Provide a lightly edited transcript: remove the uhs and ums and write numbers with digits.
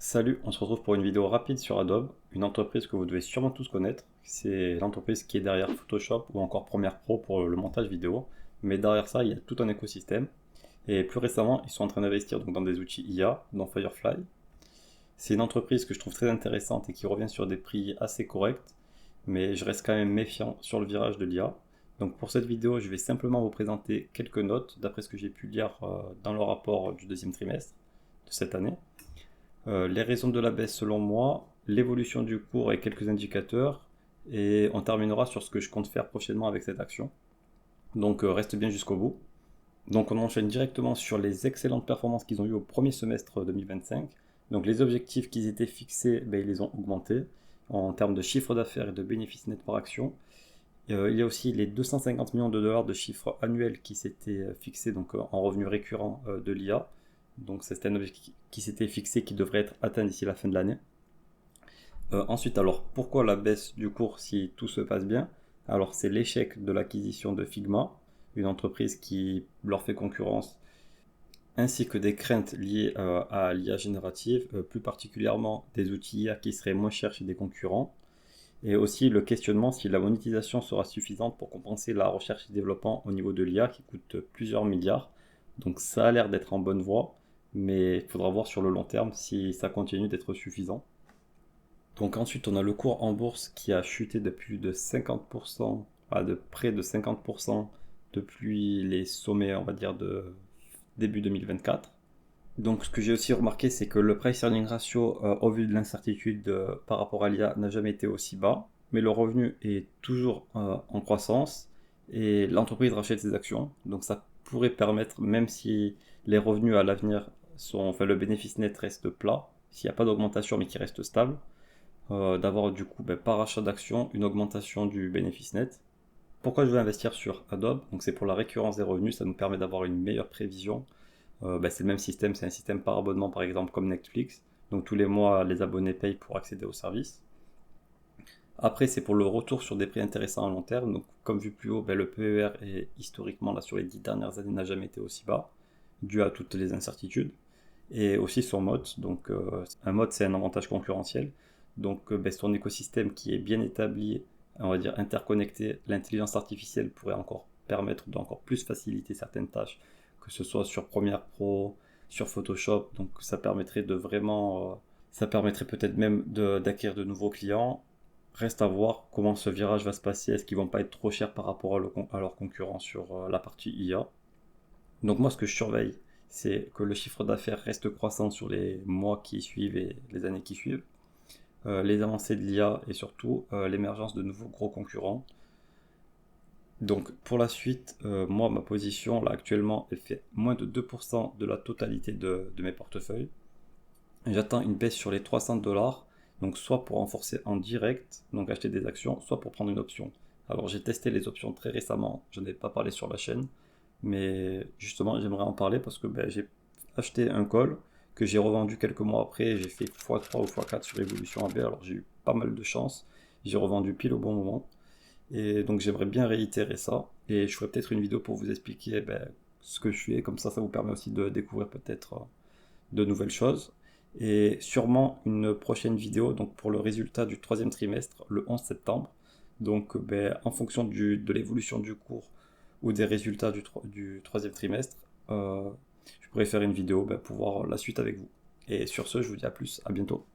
Salut, on se retrouve pour une vidéo rapide sur Adobe, une entreprise que vous devez sûrement tous connaître. C'est l'entreprise qui est derrière Photoshop ou encore Premiere Pro pour le montage vidéo. Mais derrière ça, il y a tout un écosystème. Et plus récemment, ils sont en train d'investir donc dans des outils IA, dont Firefly. C'est une entreprise que je trouve très intéressante et qui revient sur des prix assez corrects, mais je reste quand même méfiant sur le virage de l'IA. Donc pour cette vidéo, je vais simplement vous présenter quelques notes d'après ce que j'ai pu lire dans le rapport du deuxième trimestre de cette année. Les raisons de la baisse selon moi, l'évolution du cours et quelques indicateurs, et on terminera sur ce que je compte faire prochainement avec cette action. Donc reste bien jusqu'au bout. Donc on enchaîne directement sur les excellentes performances qu'ils ont eues au premier semestre 2025. Donc les objectifs qu'ils étaient fixés, ils les ont augmentés en termes de chiffre d'affaires et de bénéfices nets par action. Il y a aussi les 250 millions de dollars de chiffre annuel qui s'étaient fixés donc, en revenus récurrents de l'IA. Donc c'est un objectif qui s'était fixé qui devrait être atteint d'ici la fin de l'année. Ensuite, alors pourquoi la baisse du cours si tout se passe bien? Alors c'est l'échec de l'acquisition de Figma, une entreprise qui leur fait concurrence, ainsi que des craintes liées à l'IA générative, plus particulièrement des outils IA qui seraient moins chers chez des concurrents, et aussi le questionnement si la monétisation sera suffisante pour compenser la recherche et développement au niveau de l'IA qui coûte plusieurs milliards. Donc ça a l'air d'être en bonne voie, mais il faudra voir sur le long terme si ça continue d'être suffisant. Donc ensuite on a le cours en bourse qui a chuté de plus de 50%, de près de 50% depuis les sommets on va dire de début 2024. Donc ce que j'ai aussi remarqué c'est que le price earning ratio au vu de l'incertitude par rapport à l'IA n'a jamais été aussi bas, mais le revenu est toujours en croissance et l'entreprise rachète ses actions, donc ça pourrait permettre, même si les revenus à l'avenir sont, enfin le bénéfice net reste plat, s'il n'y a pas d'augmentation mais qui reste stable, d'avoir du coup par achat d'actions une augmentation du bénéfice net. Pourquoi je veux investir sur Adobe? Donc c'est pour la récurrence des revenus, ça nous permet d'avoir une meilleure prévision. C'est le même système, c'est un système par abonnement par exemple comme Netflix. Donc tous les mois les abonnés payent pour accéder au service. Après c'est pour le retour sur des prix intéressants à long terme. Donc comme vu plus haut, le PER est historiquement là sur les 10 dernières années n'a jamais été aussi bas, dû à toutes les incertitudes. Et aussi son mode, donc un mode c'est un avantage concurrentiel. Donc son écosystème qui est bien établi, on va dire interconnecté, l'intelligence artificielle pourrait encore permettre d'encore plus faciliter certaines tâches, que ce soit sur Premiere Pro, sur Photoshop. Donc ça permettrait de vraiment, ça permettrait peut-être même d'acquérir de nouveaux clients. Reste à voir comment ce virage va se passer. Est-ce qu'ils vont pas être trop chers par rapport à leurs concurrents sur la partie IA? Donc moi ce que je surveille, c'est que le chiffre d'affaires reste croissant sur les mois qui suivent et les années qui suivent, les avancées de l'IA et surtout l'émergence de nouveaux gros concurrents. Donc pour la suite, moi ma position là actuellement elle fait moins de 2% de la totalité de mes portefeuilles. J'attends une baisse sur les 300 dollars, donc soit pour renforcer en direct, donc acheter des actions, soit pour prendre une option. Alors j'ai testé les options très récemment, je n'ai pas parlé sur la chaîne, mais justement j'aimerais en parler parce que j'ai acheté un call que j'ai revendu quelques mois après, j'ai fait x3 ou x4 sur Evolution AB, alors j'ai eu pas mal de chance, j'ai revendu pile au bon moment, et donc j'aimerais bien réitérer ça, et je ferai peut-être une vidéo pour vous expliquer ce que je fais, comme ça vous permet aussi de découvrir peut-être de nouvelles choses, et sûrement une prochaine vidéo donc pour le résultat du troisième trimestre, le 11 septembre, donc en fonction de l'évolution du cours ou des résultats du troisième trimestre, je pourrais faire une vidéo pour voir la suite avec vous. Et sur ce, je vous dis à plus, à bientôt.